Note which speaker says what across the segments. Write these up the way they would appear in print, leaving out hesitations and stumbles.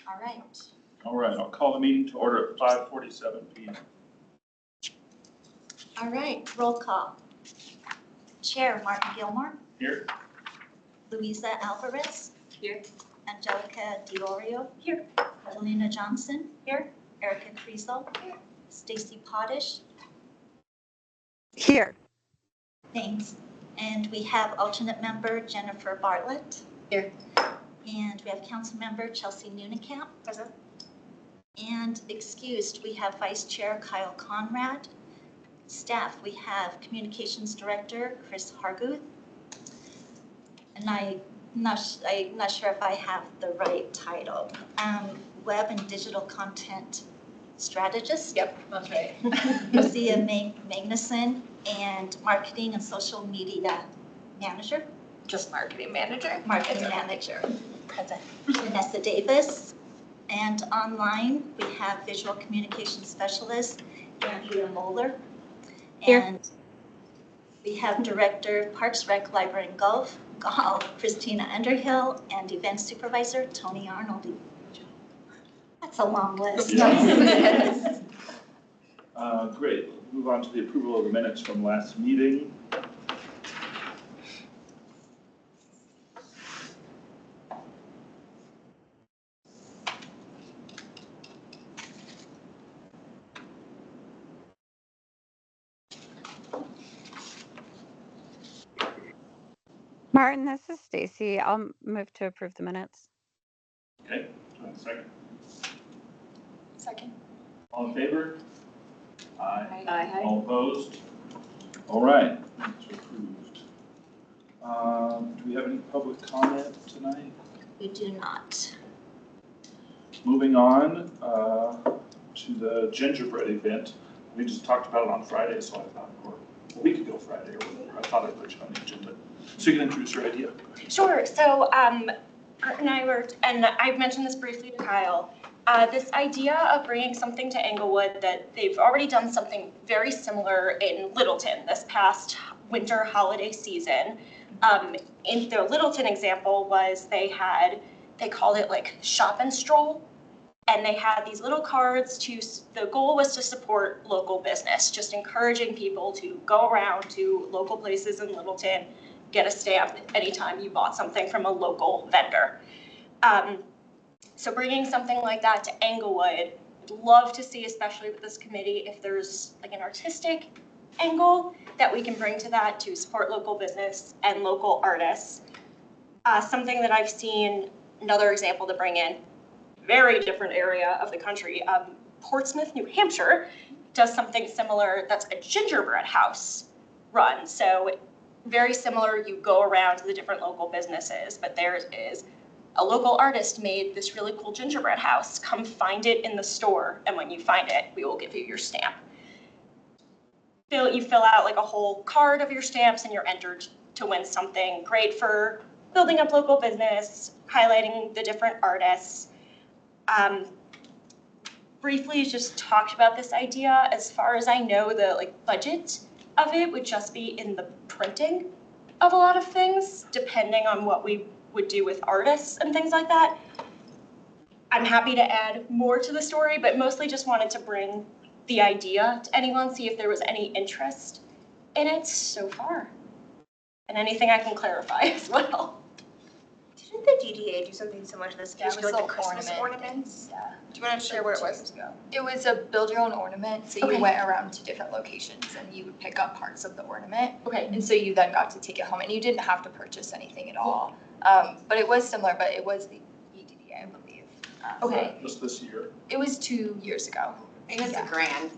Speaker 1: All right.
Speaker 2: All right, I'll call the meeting to order at 5:47 p.m.
Speaker 1: All right, roll call. Chair Martin Gilmore.
Speaker 2: Here.
Speaker 1: Luisa Alvarez.
Speaker 3: Here.
Speaker 1: Angelica Diiorio.
Speaker 3: Here.
Speaker 1: Elena Johnson.
Speaker 3: Here.
Speaker 1: Erica Kriesel. Here. Stacy Pottish.
Speaker 4: Here.
Speaker 1: Thanks. And we have alternate member Jennifer Bartlett.
Speaker 3: Here.
Speaker 1: And we have council member Chelsea Nunnekamp.
Speaker 3: Present.
Speaker 1: And excused, we have Vice Chair Kyle Conrad. Staff, we have Communications Director Chris Harguth. And I'm not sure if I have the right title. Web and Digital Content Strategist.
Speaker 3: Yep, that's right.
Speaker 1: Lucia Magnuson, and Marketing and Social Media Manager.
Speaker 3: Just marketing manager.
Speaker 1: Marketing Manager.
Speaker 3: Present.
Speaker 1: Vanessa Davis. And online, we have Visual Communication Specialist Andrea Moeller.
Speaker 4: Here.
Speaker 1: And we have Director Parks Rec Library and Golf Christina Underhill, and Event Supervisor Tony Arnold. That's a long list.
Speaker 2: Yeah. Great. We'll move on to the approval of the minutes from last meeting.
Speaker 4: Martin, this is Stacy. I'll move to approve the minutes.
Speaker 2: Okay, second.
Speaker 3: Second.
Speaker 2: All in favor? Aye.
Speaker 3: Aye.
Speaker 2: All opposed? All right, minutes are approved. Do we have any public comment tonight?
Speaker 1: We do not.
Speaker 2: Moving on to the Gingerbread event. We just talked about it on Friday, so I thought, or a week ago Friday or whatever, I thought I'd put you on the agenda. So you can introduce your idea.
Speaker 5: Sure. So Art and I were, and I've mentioned this briefly to Kyle, this idea of bringing something to Englewood that they've already done something very similar in Littleton this past winter holiday season. In the Littleton example was they called it like shop and stroll. And they had these little cards the goal was to support local business, just encouraging people to go around to local places in Littleton, get a stamp anytime you bought something from a local vendor. So bringing something like that to Englewood, I'd love to see, especially with this committee, if there's like an artistic angle that we can bring to that to support local business and local artists. Something that I've seen, another example to bring in, very different area of the country, Portsmouth, New Hampshire, does something similar that's a gingerbread house run. So very similar, you go around to the different local businesses, but theirs is a local artist made this really cool gingerbread house. Come find it in the store, and when you find it, we will give you your stamp. You fill out like a whole card of your stamps, and you're entered to win something great for building up local business, highlighting the different artists. Briefly just talked about this idea. As far as I know, the budget of it would just be in the printing of a lot of things, depending on what we would do with artists and things like that. I'm happy to add more to the story, but mostly just wanted to bring the idea to anyone, see if there was any interest in it so far. And anything I can clarify as well.
Speaker 3: Didn't the DDA do something similar to this?
Speaker 6: Yeah, it was
Speaker 3: like the
Speaker 6: little
Speaker 3: Christmas
Speaker 6: ornaments. Yeah.
Speaker 3: Do you want to share where it was?
Speaker 6: It was a build your own ornament. So
Speaker 3: Okay.
Speaker 6: you went around to different locations and you would pick up parts of the ornament.
Speaker 3: Okay.
Speaker 6: And so you then got to take it home and you didn't have to purchase anything at all. But it was similar, but it was the EDDA, I believe.
Speaker 3: Okay.
Speaker 2: Just this year.
Speaker 6: It was 2 years ago.
Speaker 7: I think it's
Speaker 6: Yeah.
Speaker 7: the Grand.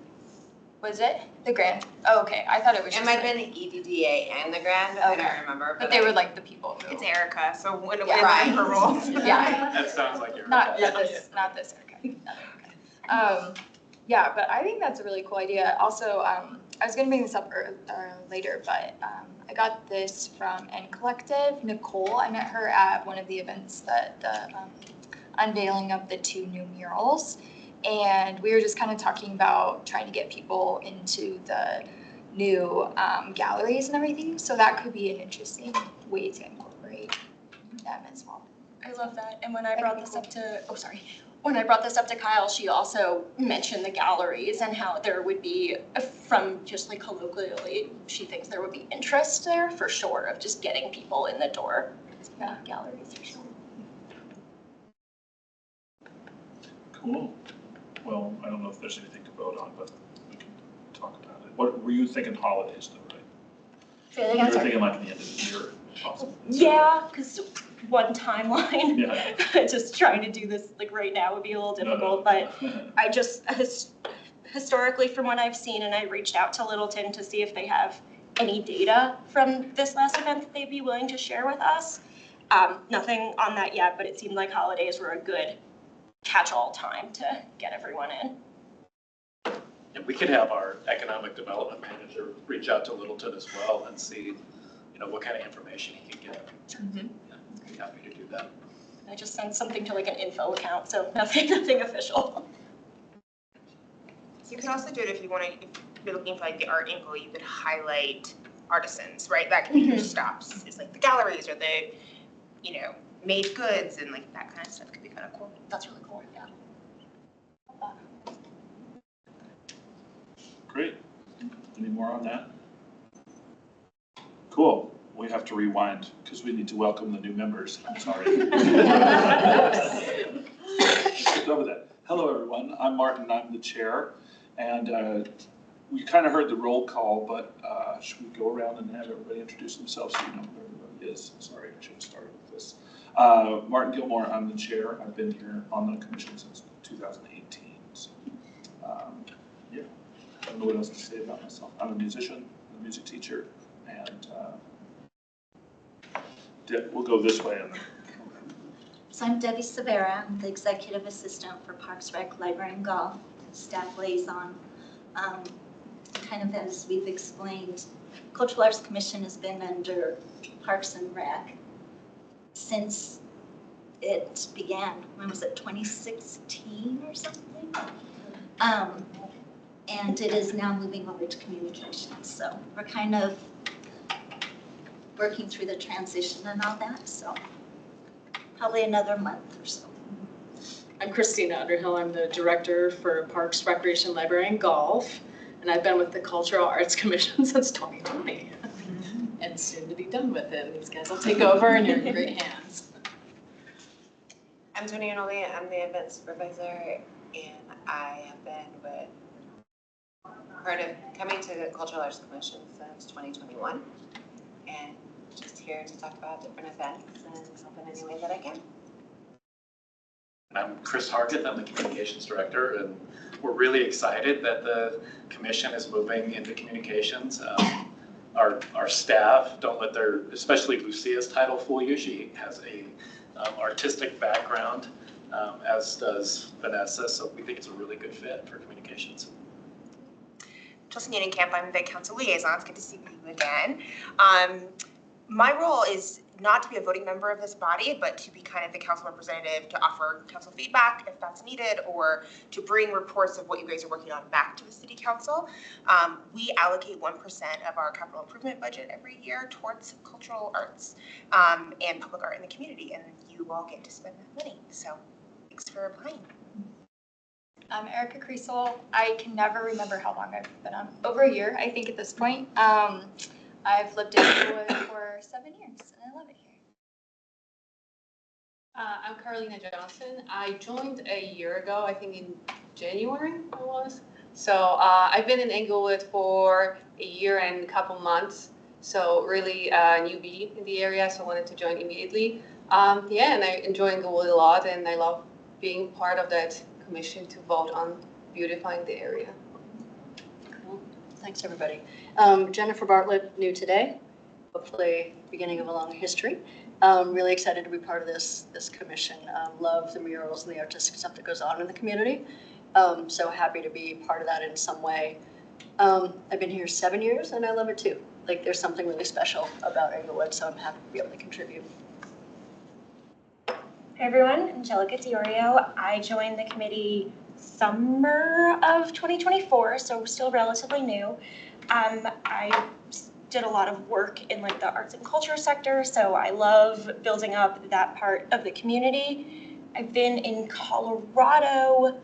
Speaker 6: Was it? The Grand? Oh, okay. I thought it was
Speaker 7: It
Speaker 6: just
Speaker 7: might have
Speaker 6: like-
Speaker 7: been the EDDA and the Grand. I
Speaker 6: Okay.
Speaker 7: don't remember.
Speaker 6: But they were like the people who.
Speaker 7: It's Erica, so when
Speaker 6: Yeah.
Speaker 7: right. Her roles.
Speaker 6: Yeah.
Speaker 2: That sounds like Erica.
Speaker 6: Not this okay. Yeah, but I think that's a really cool idea. Also, I was gonna bring this up later, but I got this from N Collective. Nicole, I met her at one of the events that the unveiling of the 2 new murals. And we were just kind of talking about trying to get people into the new galleries and everything. So that could be an interesting way to incorporate them as well.
Speaker 5: I love that. And when I brought this up to, when I brought this up to Kyle, she also mentioned the galleries and how there would be, from just like colloquially, she thinks there would be interest there for sure of just getting people in the door. Yeah, galleries for sure.
Speaker 2: Cool. Well, I don't know if there's anything to vote on, but we can talk about it. What, were you thinking holidays though, right?
Speaker 5: Say that
Speaker 2: You
Speaker 5: again,
Speaker 2: were
Speaker 5: sorry.
Speaker 2: thinking like the end of the year, possibly.
Speaker 5: Yeah, because one timeline,
Speaker 2: Yeah.
Speaker 5: just trying to do this like right now would be a little
Speaker 2: No,
Speaker 5: difficult,
Speaker 2: no.
Speaker 5: but I just, historically from what I've seen, and I reached out to Littleton to see if they have any data from this last event that they'd be willing to share with us. Nothing on that yet, but it seemed like holidays were a good catch-all time to get everyone in.
Speaker 8: And we could have our economic development manager reach out to Littleton as well and see, what kind of information he can get. Yeah, I'd be happy to do that.
Speaker 5: I just sent something to like an info account, so nothing official.
Speaker 3: You can also do it if you want to, if you're looking for like the art angle, you could highlight artisans, right? That could be your stops. It's like the galleries or the, made goods and like that kind of stuff could be kind of cool.
Speaker 5: That's really cool, yeah.
Speaker 2: Great. Any more on that? Cool. We have to rewind because we need to welcome the new members. I'm sorry. Skipped over that. Hello, everyone. I'm Martin. I'm the chair. And we kind of heard the roll call, but should we go around and have everybody introduce themselves so you know who everybody is? Sorry, I should have started with this. Martin Gilmore, I'm the chair. I've been here on the commission since 2018. So, yeah, I don't know what else to say about myself. I'm a musician, a music teacher, and we'll go this way.
Speaker 1: So I'm Debbie Severa. I'm the executive assistant for Parks, Rec, Library, and Golf, staff liaison. Kind of as we've explained, Cultural Arts Commission has been under Parks and Rec since it began. When was it, 2016 or something? And it is now moving over to communications. So we're kind of working through the transition and all that, so probably another month or so.
Speaker 9: I'm Christina Underhill. I'm the director for Parks, Recreation, Library, and Golf. And I've been with the Cultural Arts Commission since 2020. And soon to be done with it. These guys will take over and you're in great hands.
Speaker 7: I'm Tony Anoli, I'm the event supervisor, and I have been part of coming to the Cultural Arts Commission since 2021. And just here to talk about different events and help in any way that I can.
Speaker 8: I'm Chris Hargett, I'm the communications director, and we're really excited that the commission is moving into communications. Our staff don't let especially Lucia's title fool you. She has a artistic background, as does Vanessa, so we think it's a really good fit for communications.
Speaker 3: Chelsea Camp, I'm the council liaison. It's good to see you again. My role is not to be a voting member of this body, but to be kind of the council representative to offer council feedback if that's needed, or to bring reports of what you guys are working on back to the city council. We allocate 1% of our capital improvement budget every year towards cultural arts and public art in the community, and you all get to spend that money. So thanks for applying.
Speaker 6: I'm Erica Creasel. I can never remember how long I've been on. Over a year, I think, at this point. I've lived in Inglewood for 7 years, and I love it here.
Speaker 9: I'm Carolina Johnson. I joined a year ago, I think in January it was. So I've been in Inglewood for a year and a couple months. So really a newbie in the area, so I wanted to join immediately. Yeah, and I enjoy Inglewood a lot, and I love being part of that commission to vote on beautifying the area.
Speaker 10: Cool. Thanks, everybody. Jennifer Bartlett, new today, hopefully beginning of a long history. Really excited to be part of this commission. Love the murals and the artistic stuff that goes on in the community. So happy to be part of that in some way. I've been here 7 years and I love it too. Like, there's something really special about Inglewood, so I'm happy to be able to contribute.
Speaker 5: Hey everyone, Angelica Diiorio. I joined the committee summer of 2024, so we're still relatively new. I did a lot of work in like the arts and culture sector, so I love building up that part of the community. I've been in Colorado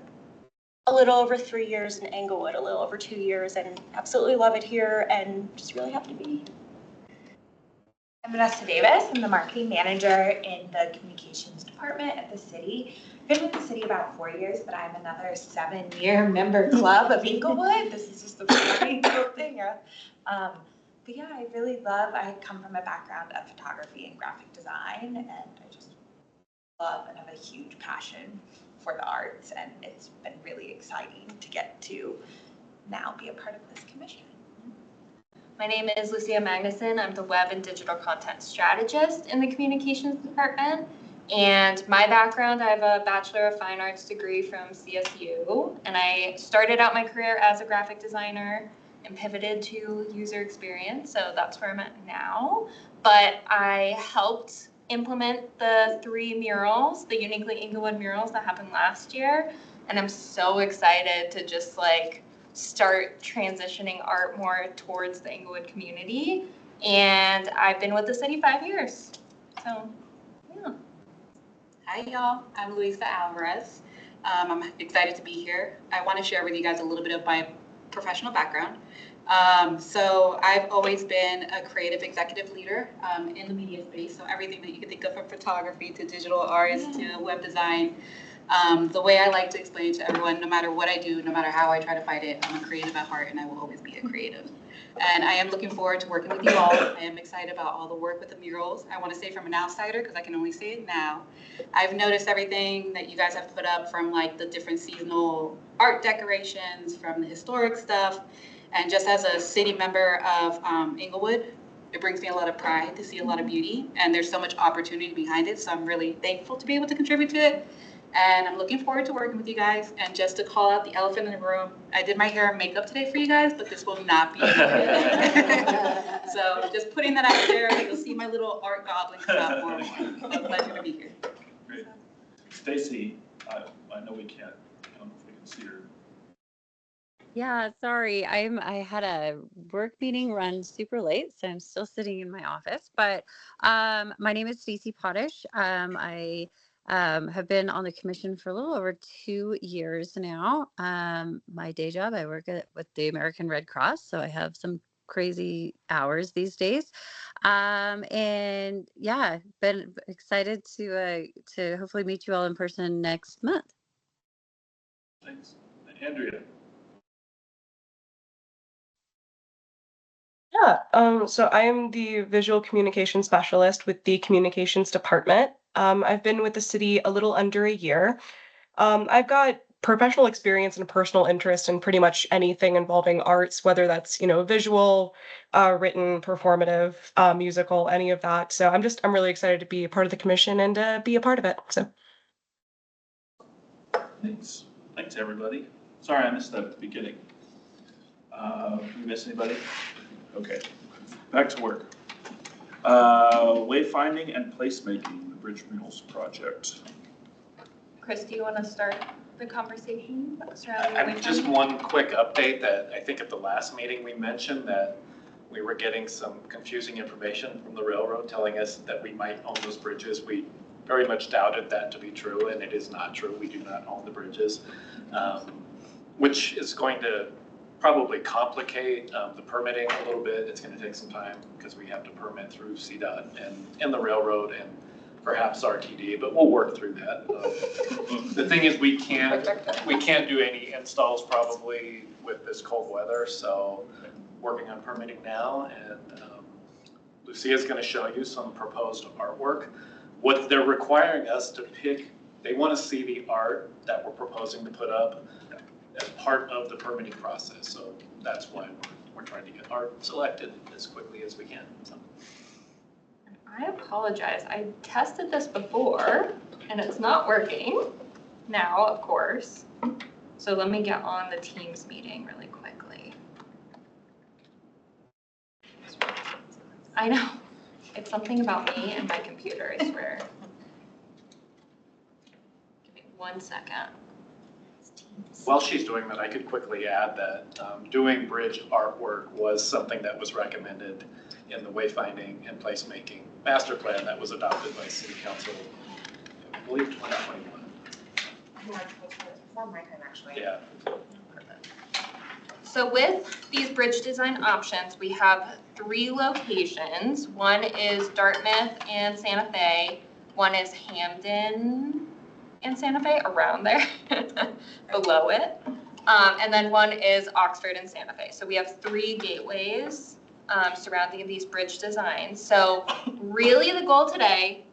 Speaker 5: a little over 3 years, in Englewood a little over 2 years, and absolutely love it here and just really happy to be here.
Speaker 11: I'm Vanessa Davis. I'm the marketing manager in the communications department at the city. I've been with the city about 4 years, but I'm another 7-year member club of Englewood. This is just the beginning thing. But yeah, I come from a background of photography and graphic design, and I just love and have a huge passion for the arts, and it's been really exciting to get to now be a part of this commission.
Speaker 5: My name is Lucia Magnuson. I'm the web and digital content strategist in the communications department. And my background, I have a Bachelor of Fine Arts degree from CSU. And I started out my career as a graphic designer and pivoted to user experience. So that's where I'm at now. But I helped implement the 3 murals, the Uniquely Englewood murals that happened last year. And I'm so excited to just start transitioning art more towards the Englewood community. And I've been with the city 5 years. So, yeah.
Speaker 12: Hi, y'all. I'm Luisa Alvarez. I'm excited to be here. I want to share with you guys a little bit of my professional background. So I've always been a creative executive leader in the media space. So everything that you can think of, from photography to digital arts to web design. The way I like to explain to everyone, no matter what I do, no matter how I try to fight it, I'm a creative at heart and I will always be a creative. And I am looking forward to working with you all. I am excited about all the work with the murals. I want to say from an outsider, because I can only say it now, I've noticed everything that you guys have put up, from the different seasonal art decorations, from the historic stuff. And just as a city member of Englewood, it brings me a lot of pride to see a lot of beauty, and there's so much opportunity behind it. So I'm really thankful to be able to contribute to it. And I'm looking forward to working with you guys. And just to call out the elephant in the room, I did my hair and makeup today for you guys, but this will not be So just putting that out there, you'll see my little art goblin come out more and more. It's a pleasure to be here.
Speaker 2: Great. Stacy, I know we can't, I don't know if we can see her.
Speaker 4: Yeah, sorry. I had a work meeting run super late, so I'm still sitting in my office. But my name is Stacy Potash. I have been on the commission for a little over 2 years now. My day job, I work with the American Red Cross, so I have some crazy hours these days. And yeah, been excited to hopefully meet you all in person next month.
Speaker 2: Thanks. Andrea.
Speaker 13: Yeah, so I am the visual communication specialist with the communications department. I've been with the city a little under a year. I've got professional experience and personal interest in pretty much anything involving arts, whether that's, visual, written, performative, musical, any of that. So I'm really excited to be a part of the commission and be a part of it. So.
Speaker 2: Thanks. Thanks, everybody. Sorry I missed that at the beginning. Did we miss anybody? Okay, back to work. Wayfinding and placemaking, the Bridge Murals project.
Speaker 5: Chris, do you want to start the conversation surrounding
Speaker 8: Just one quick update that I think at the last meeting we mentioned that we were getting some confusing information from the railroad telling us that we might own those bridges. We very much doubted that to be true, and it is not true. We do not own the bridges, which is going to probably complicate the permitting a little bit. It's going to take some time because we have to permit through CDOT and the railroad and perhaps RTD, but we'll work through that. The thing is, we can't do any installs probably with this cold weather, so working on permitting now, and Lucia is going to show you some proposed artwork. What they're requiring us to pick, they want to see the art that we're proposing to put up as part of the permitting process. So that's why we're trying to get art selected as quickly as we can. So.
Speaker 5: I apologize. I tested this before and it's not working now, of course. So let me get on the Teams meeting really quickly. I know. It's something about me and my computer, I swear. Give me 1 second.
Speaker 8: While she's doing that, I could quickly add that doing bridge artwork was something that was recommended in the wayfinding and placemaking master plan that was adopted by City Council believe 2021.
Speaker 3: Yeah, before my time, actually.
Speaker 8: Yeah.
Speaker 5: So with these bridge design options, we have 3 locations. One is Dartmouth and Santa Fe. One is Hamden and Santa Fe, around there, below it. And then one is Oxford and Santa Fe. So we have 3 gateways surrounding these bridge designs. So really the goal today,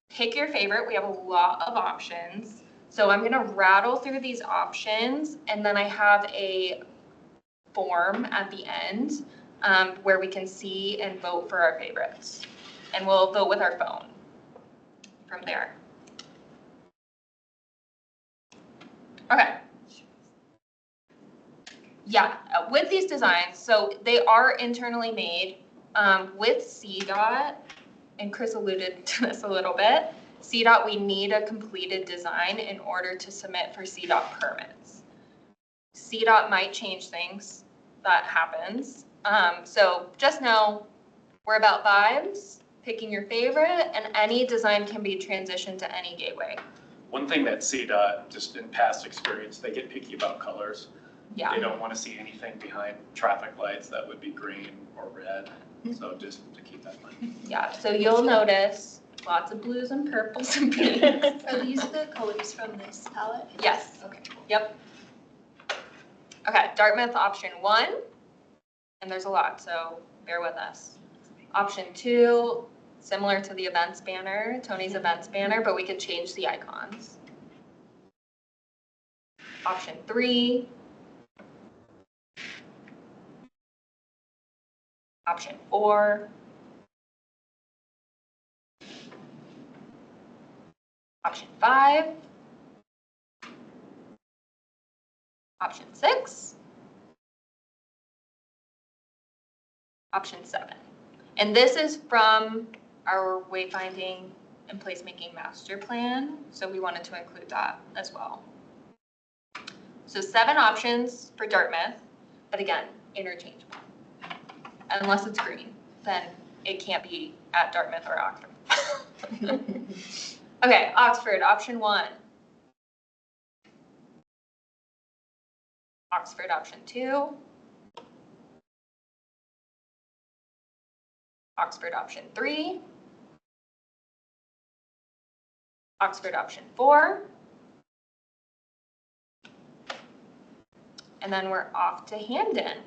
Speaker 5: pick your favorite. We have a lot of options. So I'm gonna rattle through these options, and then I have a form at the end where we can see and vote for our favorites. And we'll vote with our phone from there. Okay. Yeah, with these designs, so they are internally made with CDOT, and Chris alluded to this a little bit. CDOT, we need a completed design in order to submit for CDOT permits. CDOT might change things, that happens. So just know we're about vibes, picking your favorite, and any design can be transitioned to any gateway.
Speaker 8: One thing that CDOT, just in past experience, they get picky about colors.
Speaker 5: Yeah.
Speaker 8: They don't want to see anything behind traffic lights that would be green or red. So just to keep that in mind.
Speaker 5: Yeah, so you'll notice lots of blues and purples and pinks.
Speaker 6: Are these the colors from this palette?
Speaker 5: Yes.
Speaker 6: Okay.
Speaker 5: Yep. Okay, Dartmouth option 1, and there's a lot, so bear with us. Option 2, similar to the events banner, Tony's events banner, but we could change the icons. Option 3. Option 4. Option 5. Option 6. Option 7. And this is from our wayfinding and placemaking master plan, so we wanted to include that as well. So 7 options for Dartmouth, but again, interchangeable. Unless it's green, then it can't be at Dartmouth or Oxford. Okay, Oxford, option 1. Oxford, option 2. Oxford, option 3. Oxford, option 4. And then we're off to Hamden.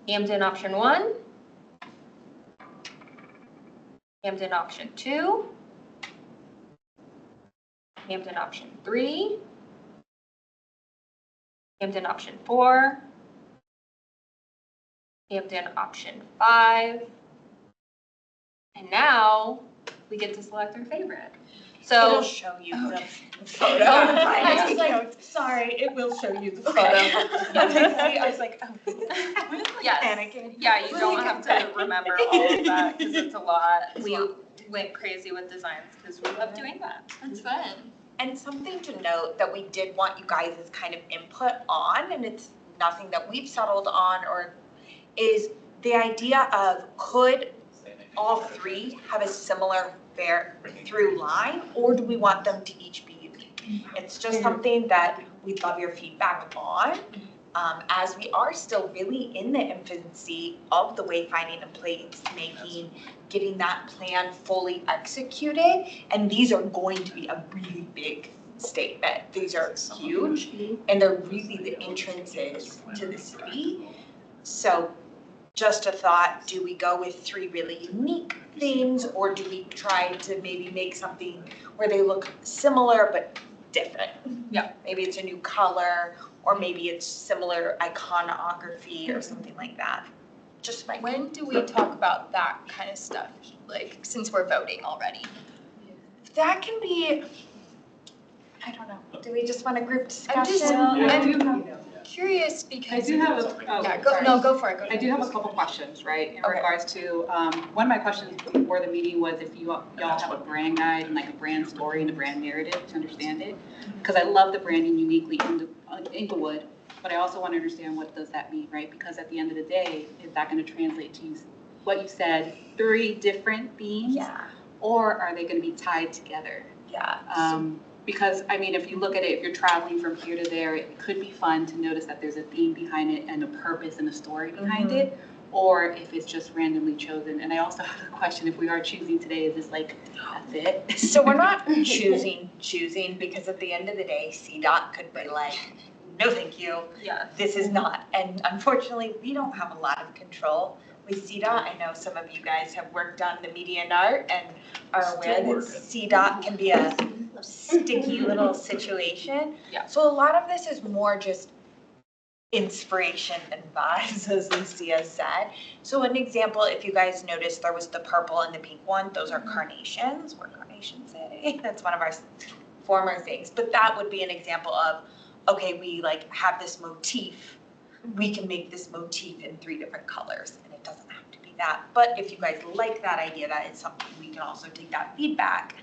Speaker 5: Hamden, option 1. Hamden, option 2. Hamden, option 3. Hamden, option 4. Hamden, option 5. And now we get to select our favorite. So
Speaker 11: It'll show you the photo. I was like, sorry, it will show you the photo. I was like, oh.
Speaker 5: Yes.
Speaker 11: Panicking.
Speaker 5: Yeah, you don't have to remember all of that because it's a lot. We went crazy with designs because we love doing that.
Speaker 6: That's fun.
Speaker 3: And something to note that we did want you guys' kind of input on, and it's nothing that we've settled on, or is the idea of could all 3 have a similar through line, or do we want them to each be unique? It's just something that we'd love your feedback on, as we are still really in the infancy of the wayfinding and placemaking, getting that plan fully executed, and these are going to be a really big statement. These are huge, and they're really the entrances to the city. So just a thought, do we go with 3 really unique themes, or do we try to maybe make something where they look similar but different?
Speaker 5: Yeah.
Speaker 3: Maybe it's a new color, or maybe it's similar iconography or something like that. Just my.
Speaker 6: When do we talk about that kind of stuff? Like, since we're voting already?
Speaker 3: That can be, I don't know, do we just want a group discussion?
Speaker 6: I'm curious because.
Speaker 12: I do have
Speaker 6: Go for it.
Speaker 12: I do have a couple questions, right, in regards to, one of my questions before the meeting was if y'all have a brand guide and like a brand story and a brand narrative to understand it. Because I love the branding uniquely in Inglewood, but I also want to understand what does that mean, right? Because at the end of the day, is that going to translate to what you said, 3 different themes?
Speaker 3: Yeah.
Speaker 12: or are they going to be tied together?
Speaker 11: Yeah.
Speaker 12: Because, I mean, if you look at it, if you're traveling from here to there, it could be fun to notice that there's a theme behind it and a purpose and a story behind it, or if it's just randomly chosen. And I also have a question, if we are choosing today, is this like, that's it?
Speaker 11: So we're not choosing because at the end of the day, CDOT could be like, no, thank you.
Speaker 5: Yeah.
Speaker 11: This is not. And unfortunately, we don't have a lot of control with CDOT. I know some of you guys have worked on the media and art and are aware that CDOT can be a sticky little situation.
Speaker 5: Yeah.
Speaker 11: So a lot of this is more just inspiration and vibes, as Lucia said. So an example, if you guys noticed, there was the purple and the pink one. Those are carnations. We're Carnation City. That's one of our former things. But that would be an example of, okay, we like have this motif. We can make this motif in 3 different colors, and it doesn't have to be that. But if you guys like that idea, that is something we can also take that feedback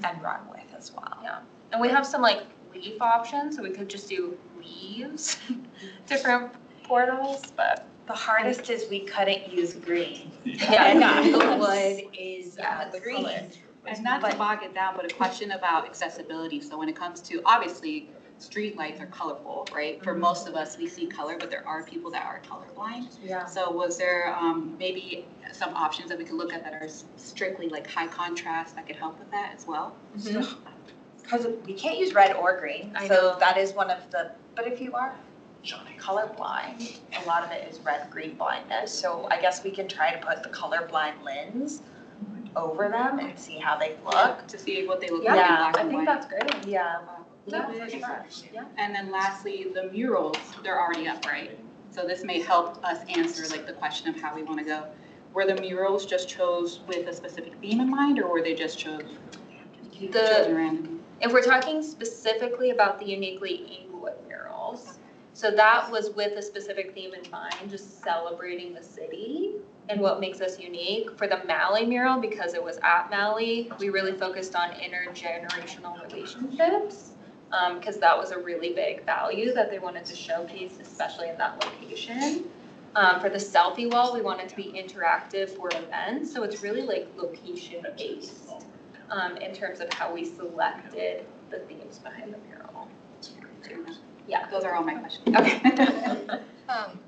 Speaker 11: and run with as well.
Speaker 5: Yeah. And we have some like leaf options, so we could just do leaves, different portals, but
Speaker 11: The hardest is we couldn't use green.
Speaker 5: yeah,
Speaker 11: And
Speaker 5: yeah.
Speaker 11: Inglewood is the
Speaker 5: green.
Speaker 11: color.
Speaker 12: And not to bog it down, but a question about accessibility. So when it comes to, obviously, street lights are colorful, right? For most of us, we see color, but there are people that are colorblind.
Speaker 11: Yeah.
Speaker 12: So was there maybe some options that we could look at that are strictly like high contrast that could help with that as well?
Speaker 11: Because we can't use red or green,
Speaker 5: I
Speaker 11: so
Speaker 5: know.
Speaker 11: that is one of the, but if you are colorblind, a lot of it is red-green blindness. So I guess we can try to put the colorblind lens over them and see how they look.
Speaker 12: To see what they look
Speaker 5: Yeah,
Speaker 12: like in black
Speaker 5: I
Speaker 12: and
Speaker 5: think
Speaker 12: white.
Speaker 5: that's great.
Speaker 11: Yeah.
Speaker 5: Yeah, for sure. Yeah.
Speaker 12: And then lastly, the murals, they're already up, right? So this may help us answer like the question of how we want to go. Were the murals just chose with a specific theme in mind, or were they just chosen randomly?
Speaker 5: If we're talking specifically about the uniquely Inglewood murals, so that was with a specific theme in mind, just celebrating the city and what makes us unique. For the Malley mural, because it was at Malley, we really focused on intergenerational relationships, because that was a really big value that they wanted to showcase, especially in that location. For the selfie wall, we wanted to be interactive for events, so it's really like location based in terms of how we selected the themes behind the mural. Yeah.
Speaker 12: Those are all my questions.
Speaker 5: Okay.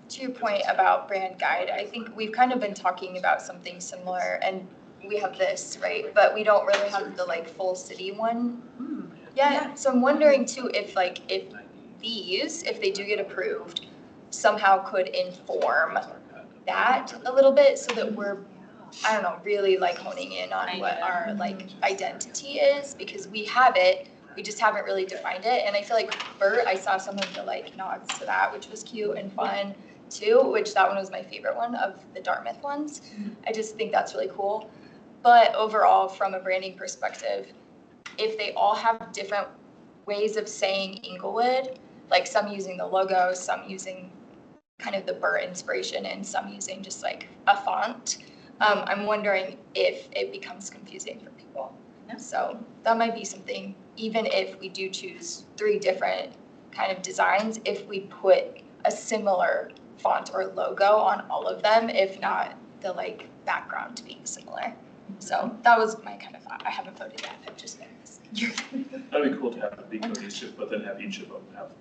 Speaker 6: To your point about brand guide, I think we've kind of been talking about something similar, and we have this, right? But we don't really have the like full city one. Yeah, so I'm wondering too if these, if they do get approved, somehow could inform that a little bit so that we're, I don't know, really like honing in on what our like identity is, because we have it, we just haven't really defined it. And I feel like Bert, I saw some of the like nods to that, which was cute and fun too, which that one was my favorite one of the Dartmouth ones. I just think that's really cool. But overall, from a branding perspective, if they all have different ways of saying Inglewood, like some using the logo, some using kind of the Bert inspiration, and some using just like a font, I'm wondering if it becomes confusing for people. So that might be something, even if we do choose 3 different kind of designs, if we put a similar font or logo on all of them, if not the like background being similar. So that was my kind of thought. I haven't voted yet, I've just been
Speaker 2: That'd be cool to have it be cohesive, but then have each of them have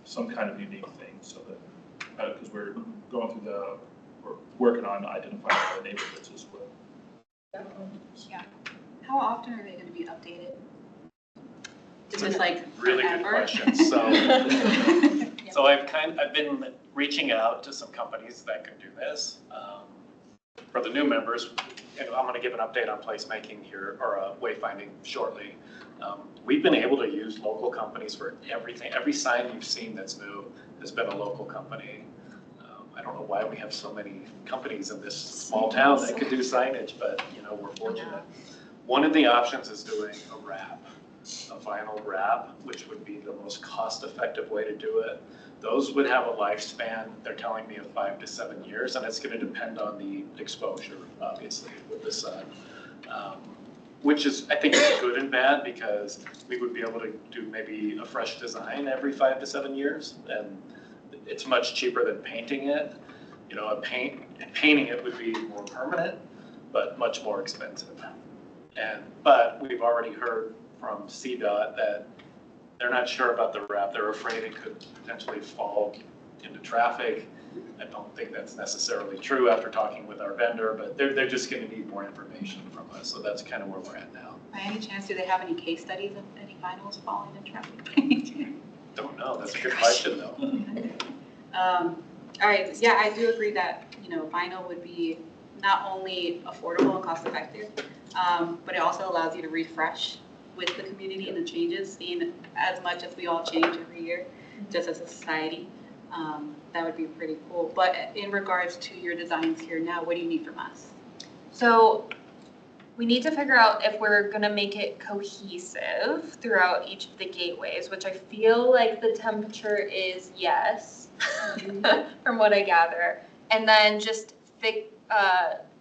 Speaker 2: some kind of unique thing, so that, because we're going through we're working on identifying the neighborhoods as well.
Speaker 12: Yeah. How often are they going to be updated? Is this like
Speaker 8: Really good
Speaker 12: forever?
Speaker 8: question. So I've been reaching out to some companies that can do this. For the new members, and I'm going to give an update on placemaking here, or wayfinding shortly. We've been able to use local companies for everything. Every sign you've seen that's new has been a local company. I don't know why we have so many companies in this small town that could do signage, but we're fortunate. One of the options is doing a wrap, a vinyl wrap, which would be the most cost-effective way to do it. Those would have a lifespan, they're telling me, of 5 to 7 years, and it's going to depend on the exposure, obviously, with the sun. Which is, I think, is good and bad, because we would be able to do maybe a fresh design every 5 to 7 years, and it's much cheaper than painting it. Painting it would be more permanent, but much more expensive. But we've already heard from CDOT that they're not sure about the wrap. They're afraid it could potentially fall into traffic. I don't think that's necessarily true after talking with our vendor, but they're just going to need more information from us. So that's kind of where we're at now.
Speaker 12: By any chance, do they have any case studies of any vinyls falling in traffic?
Speaker 8: Don't know. That's a good question, though.
Speaker 12: All right. Yeah, I do agree that, vinyl would be not only affordable and cost effective, but it also allows you to refresh with the community and the changes, seeing as much as we all change every year, just as a society. That would be pretty cool. But in regards to your designs here now, what do you need from us?
Speaker 5: So we need to figure out if we're gonna make it cohesive throughout each of the gateways, which I feel like the temperature is yes, from what I gather. And then just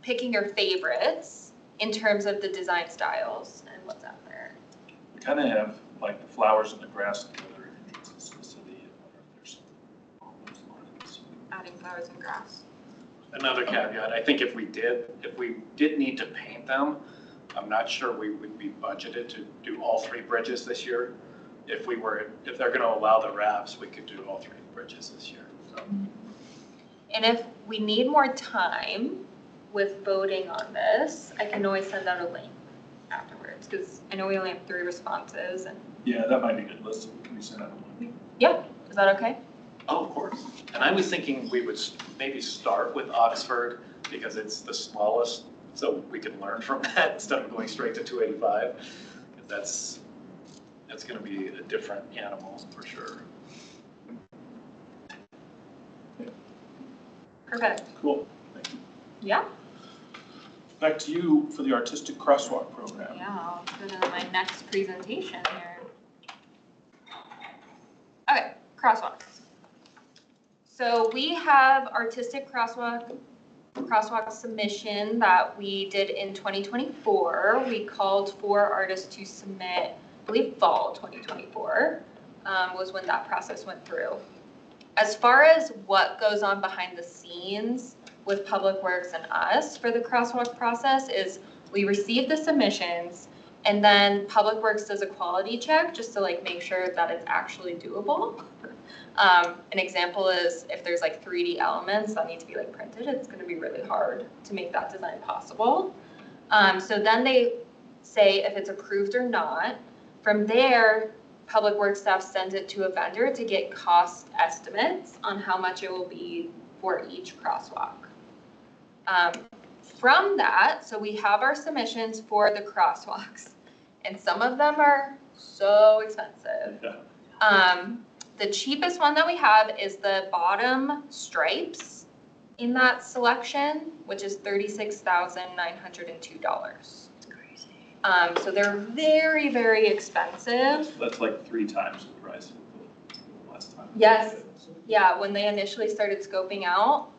Speaker 5: picking your favorites in terms of the design styles and what's out there.
Speaker 2: We kind of have like the flowers and the grass and the other entrances to the city. I wonder if there's something along those lines.
Speaker 12: Adding flowers and grass.
Speaker 8: Another caveat, I think if we did need to paint them, I'm not sure we would be budgeted to do all 3 bridges this year. If they're going to allow the wraps, we could do all 3 bridges this year. So.
Speaker 5: And if we need more time with voting on this, I can always send out a link afterwards, because I know we only have 3 responses. And
Speaker 2: Yeah, that might be good. Can we send out a link?
Speaker 5: yeah, is that okay?
Speaker 8: Oh, of course. And I was thinking we would maybe start with Oxford because it's the smallest, so we can learn from that instead of going straight to 285. That's going to be a different animal for sure.
Speaker 5: Perfect.
Speaker 2: Cool. Thank you.
Speaker 5: Yeah.
Speaker 2: Back to you for the Artistic Crosswalk program.
Speaker 5: Yeah, I'll go to my next presentation here. Okay, crosswalks. So we have artistic crosswalk submission that we did in 2024. We called for artists to submit, I believe fall 2024 was when that process went through. As far as what goes on behind the scenes with Public Works and us for the crosswalk process is we receive the submissions and then Public Works does a quality check just to make sure that it's actually doable. An example is if there's 3D elements that need to be printed, it's going to be really hard to make that design possible. So then they say if it's approved or not. From there, Public Works staff sends it to a vendor to get cost estimates on how much it will be for each crosswalk. From that, so we have our submissions for the crosswalks, and some of them are so expensive.
Speaker 2: Yeah.
Speaker 5: The cheapest one that we have is the bottom stripes in that selection, which is $36,902. So they're very, very expensive.
Speaker 2: That's like 3 times the price of the last time.
Speaker 5: Yes. Yeah, when they initially started scoping out,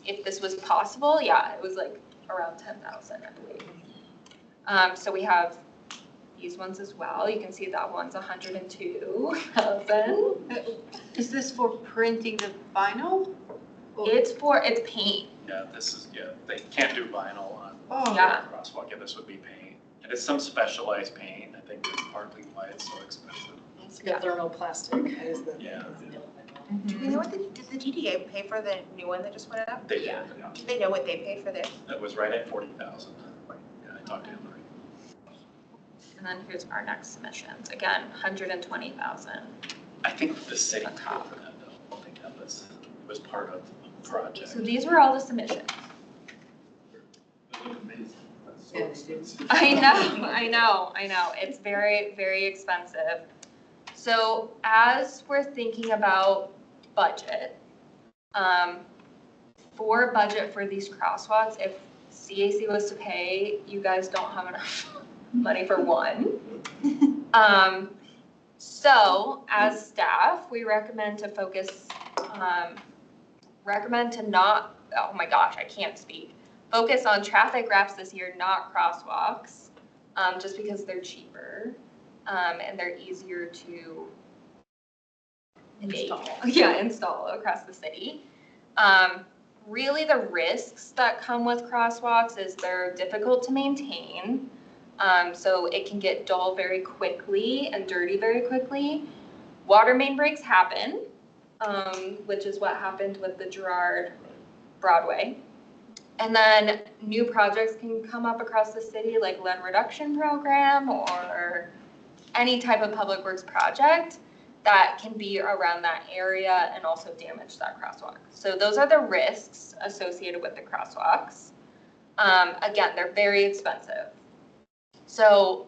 Speaker 5: if this was possible, yeah, it was around 10,000, I believe. So we have these ones as well. You can see that one's 102,000.
Speaker 9: Is this for printing the vinyl?
Speaker 5: It's paint.
Speaker 8: Yeah, they can't do vinyl on
Speaker 5: Yeah.
Speaker 8: crosswalk. Yeah, this would be paint. And it's some specialized paint. I think that's partly why it's so expensive.
Speaker 10: It's got thermoplastic.
Speaker 8: Yeah.
Speaker 3: Do we know did the DDA pay for the new one that just went up?
Speaker 8: They did.
Speaker 5: Yeah.
Speaker 3: Do they know what they paid for theirs?
Speaker 8: That was right at 40,000. Yeah, I talked to him.
Speaker 5: And then here's our next submissions. Again, 120,000.
Speaker 8: I think the city paid for that though. I don't think that was part of the project.
Speaker 5: So these were all the submissions.
Speaker 2: They look amazing. That's so expensive.
Speaker 5: I know. It's very, very expensive. So as we're thinking about budget, for budget for these crosswalks, if CAC was to pay, you guys don't have enough money for one. So as staff, we recommend to focus, oh my gosh, I can't speak. Focus on traffic wraps this year, not crosswalks, just because they're cheaper, and they're easier to install across the city. Really the risks that come with crosswalks is they're difficult to maintain. So it can get dull very quickly and dirty very quickly. Water main breaks happen, which is what happened with the Girard Broadway. And then new projects can come up across the city, like lead reduction program or any type of public works project that can be around that area and also damage that crosswalk. So those are the risks associated with the crosswalks. Again, they're very expensive. So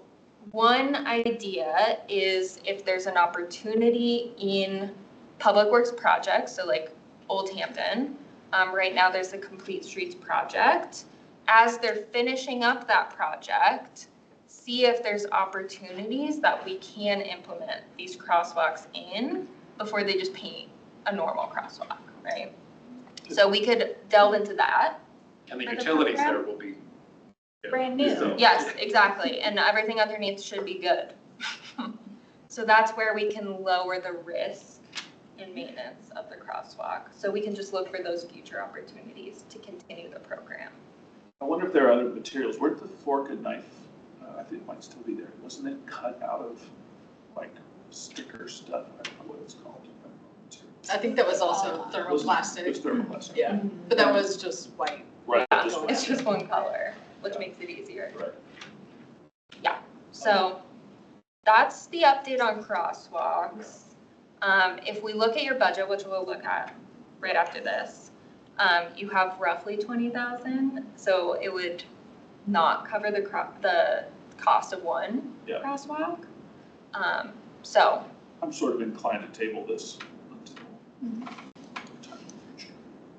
Speaker 5: one idea is if there's an opportunity in public works projects, so like Old Hampton, right now there's a Complete Streets project. As they're finishing up that project, see if there's opportunities that we can implement these crosswalks in before they just paint a normal crosswalk, right? So we could delve into that.
Speaker 8: And the utilities there will be
Speaker 5: Brand new. Yes, exactly. And everything underneath should be good. So that's where we can lower the risk in maintenance of the crosswalk. So we can just look for those future opportunities to continue the program.
Speaker 2: I wonder if there are other materials. Where did the fork and knife, I think it might still be there. Wasn't it cut out of like sticker stuff? I don't know what it's called.
Speaker 9: I think that was also thermoplastic.
Speaker 2: It was thermoplastic.
Speaker 9: Yeah, but that was just white.
Speaker 2: Right.
Speaker 5: Yeah, it's just one color, which makes it easier.
Speaker 2: Right.
Speaker 5: Yeah, so that's the update on crosswalks. If we look at your budget, which we'll look at right after this, you have roughly 20,000, so it would not cover the cost of one crosswalk. So
Speaker 2: I'm sort of inclined to table this until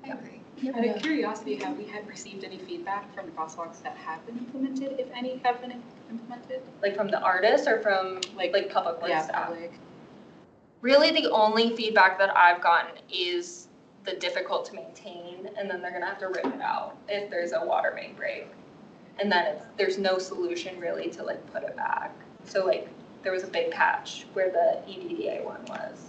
Speaker 5: I agree.
Speaker 12: Out of curiosity, have we received any feedback from crosswalks that have been implemented, if any have been implemented?
Speaker 5: Like from the artists or from like public works staff?
Speaker 12: Public.
Speaker 5: Really, the only feedback that I've gotten is the difficult to maintain, and then they're gonna have to rip it out if there's a water main break. And then there's no solution really to like put it back. So like there was a big patch where the EDDA one was.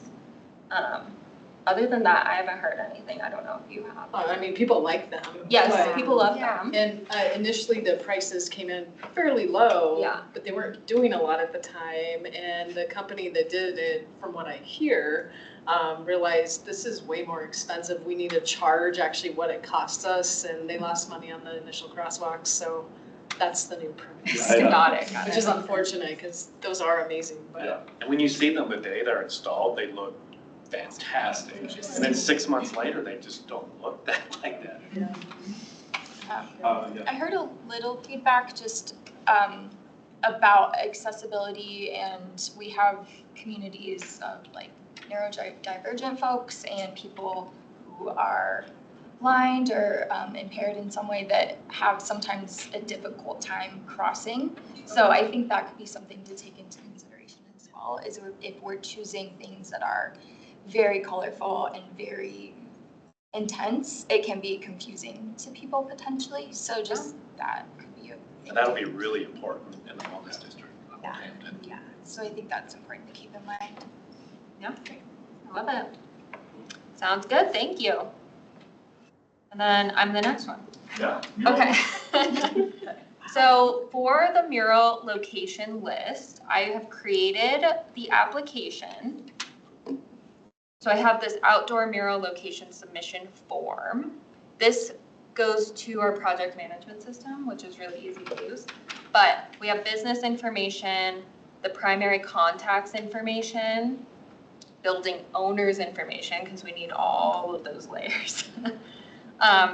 Speaker 5: Other than that, I haven't heard anything. I don't know if you have.
Speaker 9: I mean, people like them.
Speaker 5: Yes,
Speaker 9: but-
Speaker 5: people love them.
Speaker 9: And initially the prices came in fairly low.
Speaker 5: Yeah.
Speaker 9: But they weren't doing a lot at the time. And the company that did it, from what I hear, realized this is way more expensive. We need to charge actually what it costs us. And they lost money on the initial crosswalks. So that's the new price.
Speaker 5: Got it.
Speaker 9: Which is unfortunate because those are amazing. But
Speaker 2: Yeah.
Speaker 8: And when you see them the day they're installed, they look fantastic. And then 6 months later, they just don't look that like that.
Speaker 6: I heard a little feedback just about accessibility, and we have communities of like neurodivergent folks and people who are blind or impaired in some way that have sometimes a difficult time crossing. So I think that could be something to take into consideration as well, is if we're choosing things that are very colorful and very intense, it can be confusing to people potentially. So just that could be a thing.
Speaker 8: And that'll be really important in the wellness district.
Speaker 6: Yeah. Yeah, so I think that's important to keep in mind.
Speaker 5: Yeah, I love it. Sounds good, thank you. And then I'm the next one.
Speaker 2: Yeah.
Speaker 5: Okay. So for the mural location list, I have created the application. So I have this outdoor mural location submission form. This goes to our project management system, which is really easy to use. But we have business information, the primary contacts information, building owners information, because we need all of those layers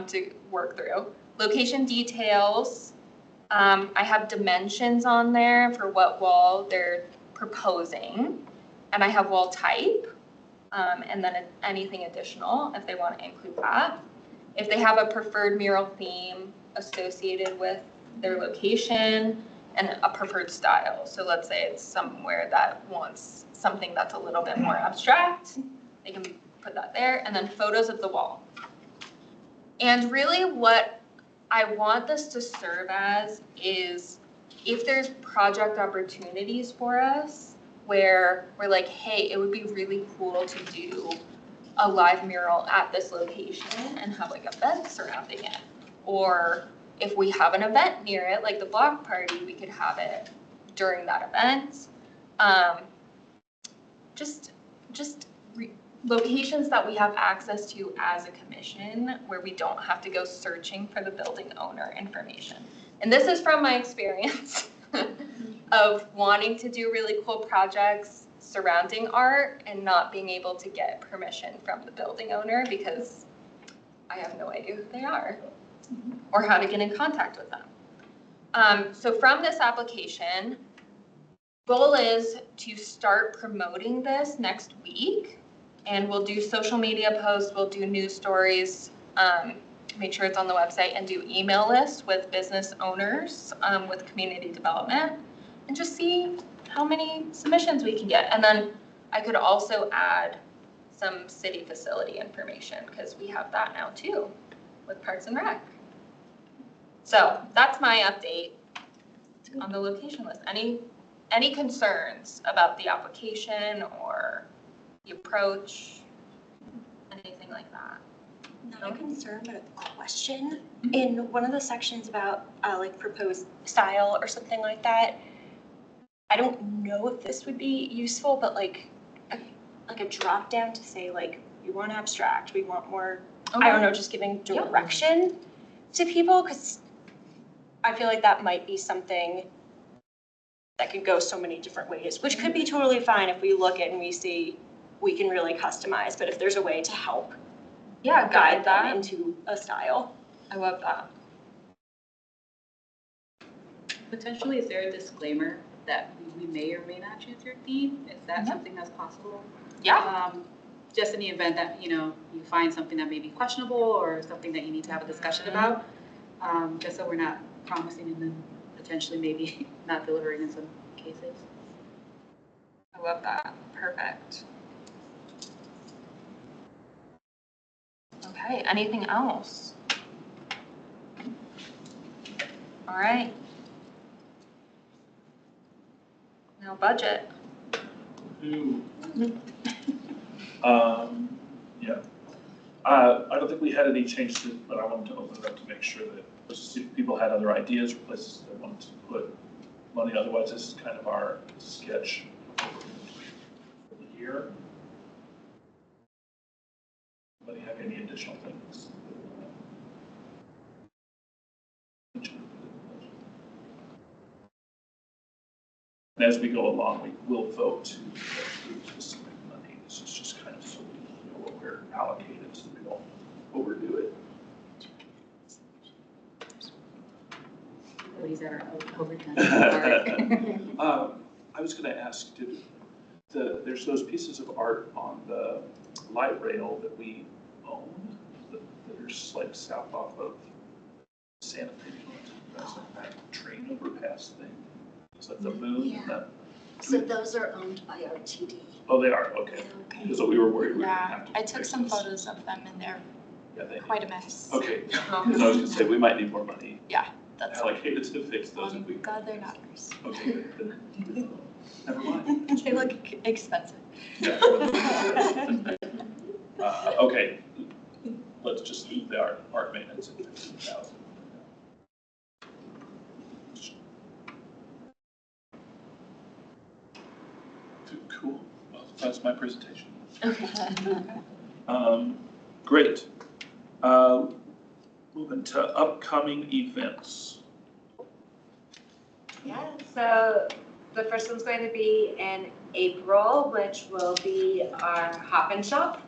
Speaker 5: to work through. Location details. I have dimensions on there for what wall they're proposing. And I have wall type. And then anything additional if they want to include that. If they have a preferred mural theme associated with their location and a preferred style. So let's say it's somewhere that wants something that's a little bit more abstract, they can put that there. And then photos of the wall. And really what I want this to serve as is if there's project opportunities for us, where we're like, hey, it would be really cool to do a live mural at this location and have like events surrounding it. Or if we have an event near it, like the block party, we could have it during that event. Just locations that we have access to as a commission where we don't have to go searching for the building owner information. And this is from my experience of wanting to do really cool projects surrounding art and not being able to get permission from the building owner because I have no idea who they are or how to get in contact with them. So from this application, goal is to start promoting this next week, and we'll do social media posts, we'll do news stories, make sure it's on the website, and do email lists with business owners, with community development, and just see how many submissions we can get. And then I could also add some city facility information because we have that now too with Parks and Rec. So that's my update on the location list. Any concerns about the application or the approach, anything like that? Not a concern, but a question. In one of the sections about like proposed style or something like that, I don't know if this would be useful, but like a drop down to say like, we want abstract, we want more, I don't know, just giving direction to people, because I feel like that might be something that could go so many different ways, which could be totally fine if we look at and we see we can really customize, but if there's a way to help guide that into a style, I love that.
Speaker 12: Potentially, is there a disclaimer that we may or may not choose your theme? Is that something that's possible?
Speaker 5: Yeah.
Speaker 12: Just in the event that, you find something that may be questionable or something that you need to have a discussion about, just so we're not promising and then potentially maybe not delivering in some cases.
Speaker 5: I love that. Perfect. Okay, anything else? All right. Now budget.
Speaker 2: Ooh. Yeah. I don't think we had any changes, but I wanted to open it up to make sure that if people had other ideas or places they wanted to put money. Otherwise, this is kind of our sketch for the year. Anybody have any additional things? And as we go along, we will vote to approve specific money. This is just kind of so we know what we're allocated, so we don't overdo it.
Speaker 12: Ladies that are overdone.
Speaker 2: I was going to ask, there's those pieces of art on the light rail that we own that are just like south off of Santa Fe. That's like that train overpass thing. It's like the moon and that.
Speaker 1: So those are owned by RTD.
Speaker 2: Oh, they are, okay. Because we were worried we were gonna have to.
Speaker 6: I took some photos of them and they're quite a mess.
Speaker 2: Okay, because I was gonna say, we might need more money
Speaker 6: Yeah, that's
Speaker 2: allocated to fix those if we.
Speaker 6: God, they're not nice.
Speaker 2: Okay, good. Never mind.
Speaker 6: They look expensive.
Speaker 2: Yeah. Okay, let's just leave the art maintenance at 15,000. Cool, well, that's my presentation. Great. Moving to upcoming events.
Speaker 7: Yeah, so the first one's going to be in April, which will be our Hop and Shop.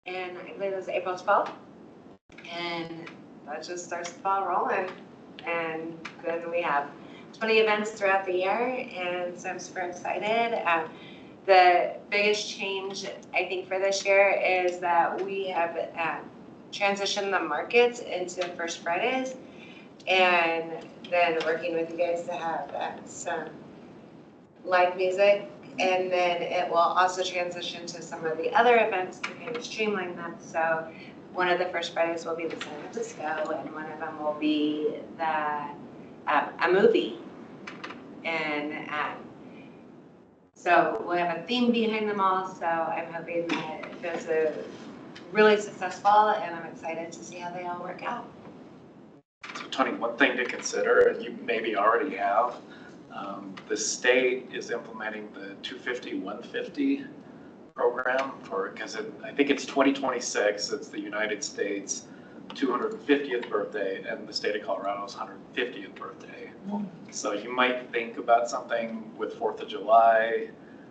Speaker 7: And I believe it's April 12th. And that just starts the ball rolling. And then we have 20 events throughout the year, and so I'm super excited. The biggest change, I think, for this year is that we have transitioned the markets into First Fridays, and then working with you guys to have some live music, and then it will also transition to some of the other events to kind of streamline them. So one of the First Fridays will be the Silent Disco, and one of them will be a movie. And so we'll have a theme behind them all, so I'm hoping that those are really successful, and I'm excited to see how they all work out.
Speaker 8: Tony, one thing to consider, and you maybe already have, the state is implementing the 250, 150 program because I think it's 2026, it's the United States 250th birthday and the state of Colorado's 150th birthday. So you might think about something with 4th of July.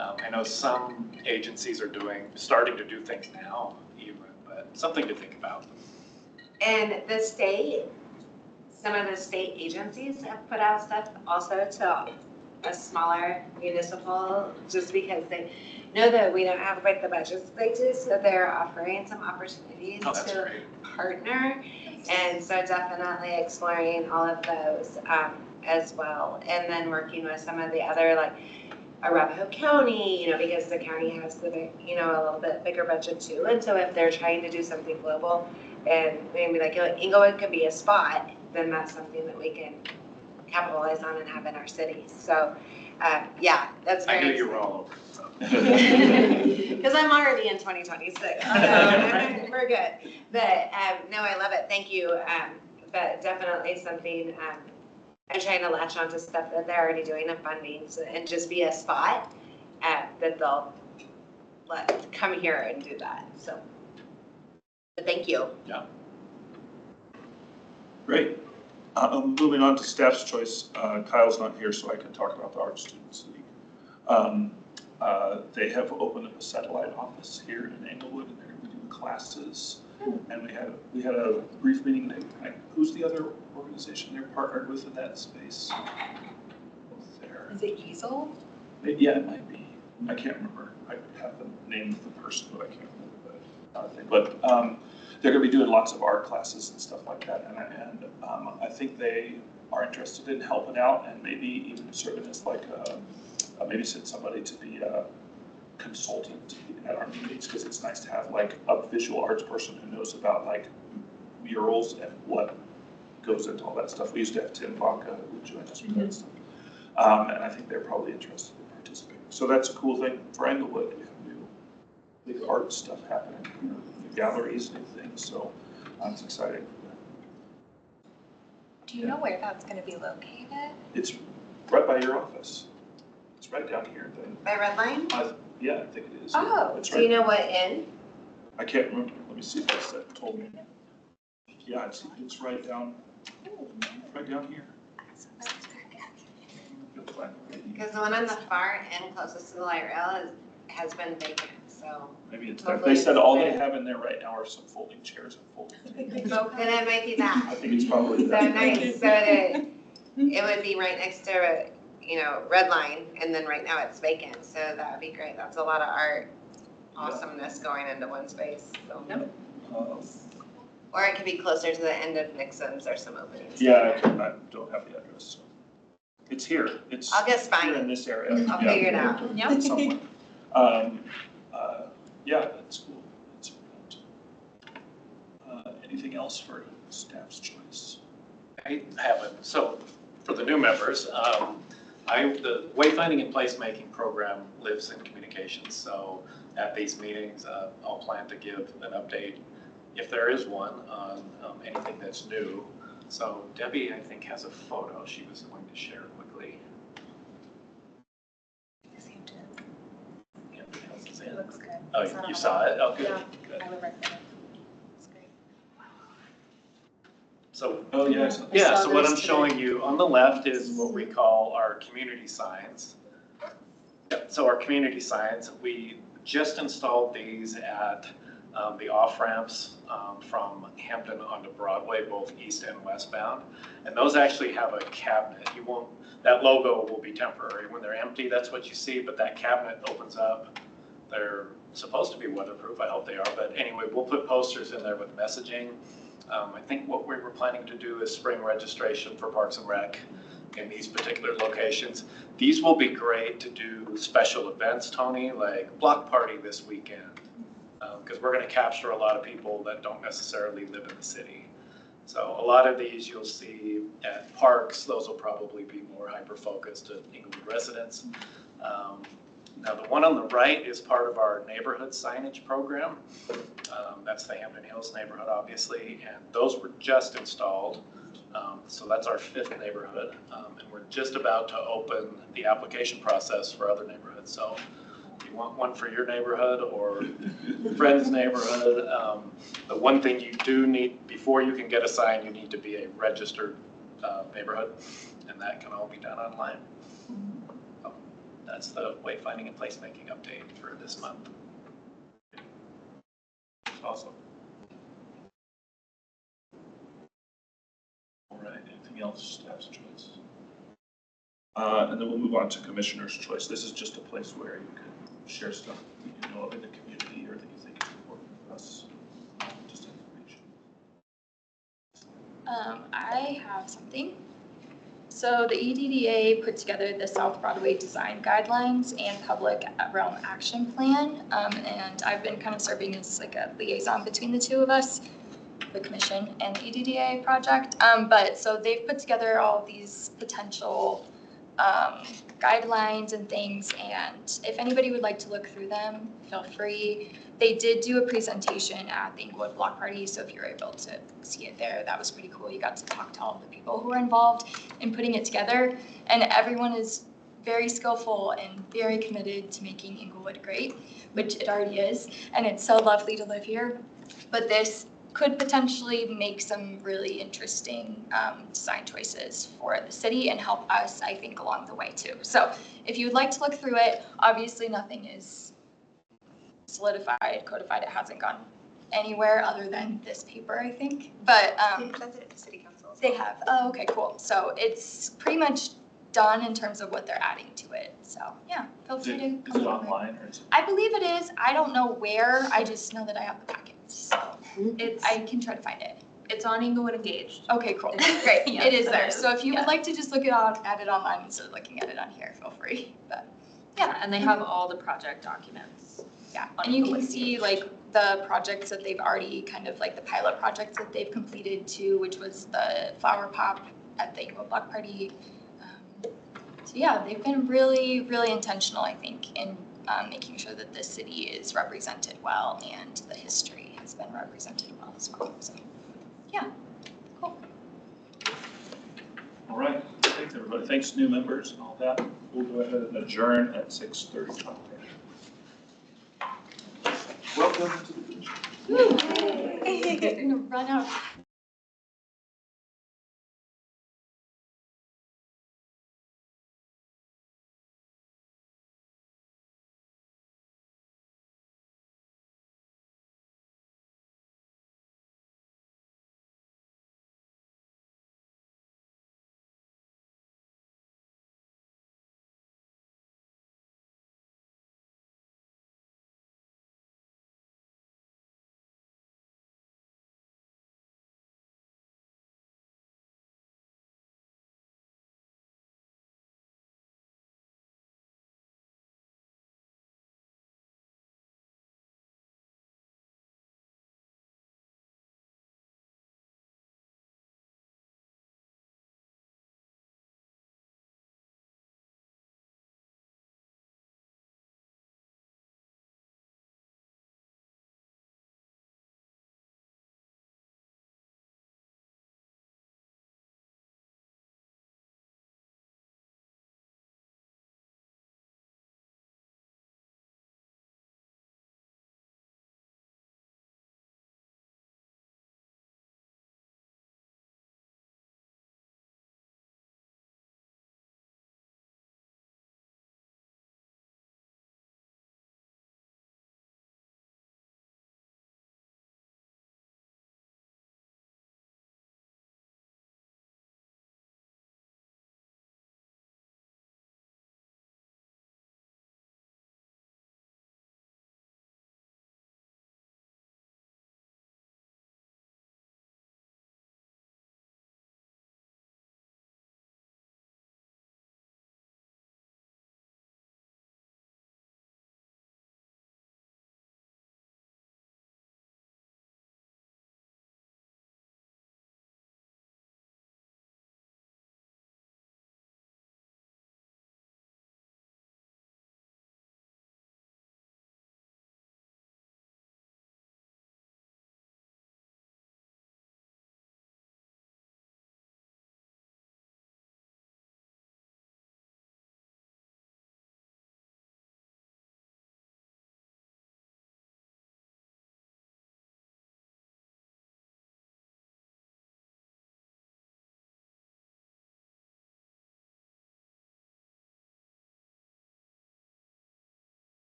Speaker 8: I know some agencies are starting to do things now even, but something to think about.
Speaker 7: And the state, some of the state agencies have put out stuff also to a smaller municipal, just because they know that we don't have quite the budgets they do, so they're offering some opportunities to partner. And so definitely exploring all of those as well. And then working with some of the other, like Arapahoe County, because the county has the, a little bit bigger budget too. And so if they're trying to do something global and maybe like Inglewood could be a spot, then that's something that we can capitalize on and have in our cities. So yeah, that's very
Speaker 8: I knew you were all over.
Speaker 7: because I'm already in 2026, so we're good. But no, I love it. Thank you. But definitely something I'm trying to latch onto stuff that they're already doing in funding, and just be a spot that they'll come here and do that. So, but thank you.
Speaker 8: Yeah.
Speaker 2: Great. Moving on to staff's choice. Kyle's not here, so I can talk about the Art Students League. They have opened up a satellite office here in Englewood, and they're going to be doing classes. And we had a brief meeting. Who's the other organization they're partnered with in that space? There.
Speaker 6: Is it Easel?
Speaker 2: Yeah, it might be. I can't remember. I have the name of the person, but I can't remember. But they're going to be doing lots of art classes and stuff like that. And I think they are interested in helping out and maybe even serving as like maybe send somebody to be a consultant at our meetings, because it's nice to have like a visual arts person who knows about like murals and what goes into all that stuff. We used to have Tim Baca who joined us with that stuff. And I think they're probably interested in participating. So that's a cool thing for Englewood. We have new big art stuff happening, new galleries, new things. So it's exciting.
Speaker 11: Do you know where that's going to be located?
Speaker 2: It's right by your office. It's right down here.
Speaker 7: By Red Line?
Speaker 2: Yeah, I think it is.
Speaker 7: Oh,
Speaker 2: it's
Speaker 7: do you know what inn?
Speaker 2: I can't remember. Let me see if that's that told me. Yeah, it's right down here.
Speaker 7: Because the one on the far end closest to the light rail has been vacant, so.
Speaker 2: Maybe it's that. They said all they have in there right now are some folding chairs and folding tables.
Speaker 7: Then it might be that.
Speaker 2: I think it's probably
Speaker 7: So
Speaker 2: that.
Speaker 7: nice, so that it would be right next to, Red Line, and then right now it's vacant, so that would be great. That's a lot of art awesomeness going into one space, so. Or it could be closer to the end of Nixon's, there's some openings.
Speaker 2: Yeah, I don't have the address. So. It's here. It's
Speaker 7: I'll just find
Speaker 2: here
Speaker 7: it.
Speaker 2: in this area.
Speaker 7: I'll figure it out.
Speaker 2: Yep. Somewhere. Yeah, that's cool. That's anything else for staff's choice?
Speaker 8: I haven't. So for the new members, the Wayfinding and Placemaking program lives in communications. So at these meetings, I'll plan to give an update, if there is one, on anything that's new. So Debbie, I think, has a photo she was going to share quickly.
Speaker 11: It looks good.
Speaker 8: Oh, you saw it? Oh, good.
Speaker 11: Yeah.
Speaker 8: Good.
Speaker 11: I live right there. It's great.
Speaker 8: So,
Speaker 2: yeah.
Speaker 8: So what I'm showing you on the left is what we call our community signs. So our community signs, we just installed these at the off-ramps from Hampton onto Broadway, both east and westbound. And those actually have a cabinet. That logo will be temporary. When they're empty, that's what you see, but that cabinet opens up. They're supposed to be weatherproof, I hope they are, but anyway, we'll put posters in there with messaging. I think what we were planning to do is spring registration for Parks and Rec in these particular locations. These will be great to do special events, Tony, like block party this weekend, because we're going to capture a lot of people that don't necessarily live in the city. So a lot of these you'll see at parks. Those will probably be more hyper-focused to Inglewood residents. Now the one on the right is part of our neighborhood signage program. That's the Hampton Hills neighborhood, obviously, and those were just installed. So that's our 5th neighborhood, and we're just about to open the application process for other neighborhoods. So if you want one for your neighborhood or friend's neighborhood, the one thing you do need, before you can get a sign, you need to be a registered neighborhood, and that can all be done online. So that's the wayfinding and placemaking update for this month.
Speaker 2: Awesome. All right, anything else, staff's choice? And then we'll move on to commissioner's choice. This is just a place where you can share stuff that you know of in the community or that you think is important for us. Just information.
Speaker 6: I have something. So the EDDA put together the South Broadway Design Guidelines and Public Realm Action Plan, and I've been kind of serving as like a liaison between the two of us, the commission and the EDDA project. But so they've put together all these potential guidelines and things, and if anybody would like to look through them, feel free. They did do a presentation at the Inglewood Block Party, so if you're able to see it there, that was pretty cool. You got to talk to all the people who were involved in putting it together, and everyone is very skillful and very committed to making Inglewood great, which it already is, and it's so lovely to live here. But this could potentially make some really interesting design choices for the city and help us, I think, along the way too. So if you would like to look through it, obviously nothing is solidified, codified. It hasn't gone anywhere other than this paper, I think. But
Speaker 3: They presented it to city council.
Speaker 6: they have. Oh, okay, cool. So it's pretty much done in terms of what they're adding to it. So yeah, feel free to
Speaker 2: Is
Speaker 6: come
Speaker 2: it
Speaker 6: over.
Speaker 2: online or is it?
Speaker 6: I believe it is. I don't know where. I just know that I have the packets. So I can try to find it.
Speaker 5: It's on Inglewood Engaged.
Speaker 6: Okay, cool. Great.
Speaker 5: Yeah,
Speaker 6: It is
Speaker 5: it
Speaker 6: there.
Speaker 5: is.
Speaker 6: So if you
Speaker 5: Yeah.
Speaker 6: would like to just look at it online instead of looking at it on here, feel free. But
Speaker 5: Yeah, and they have all the project documents.
Speaker 6: yeah,
Speaker 5: On
Speaker 6: and you can
Speaker 5: Inglewood
Speaker 6: see like the projects that they've already kind of like the pilot projects that they've completed too, which was the flower pop at the Inglewood Block Party. So yeah, they've been really, really intentional, I think, in making sure that the city is represented well and the history has been represented well as well. So yeah, cool.
Speaker 2: All right, thanks everybody. Thanks new members and all that. We'll go ahead and adjourn at 6:35. Welcome to the.
Speaker 6: We're gonna run out.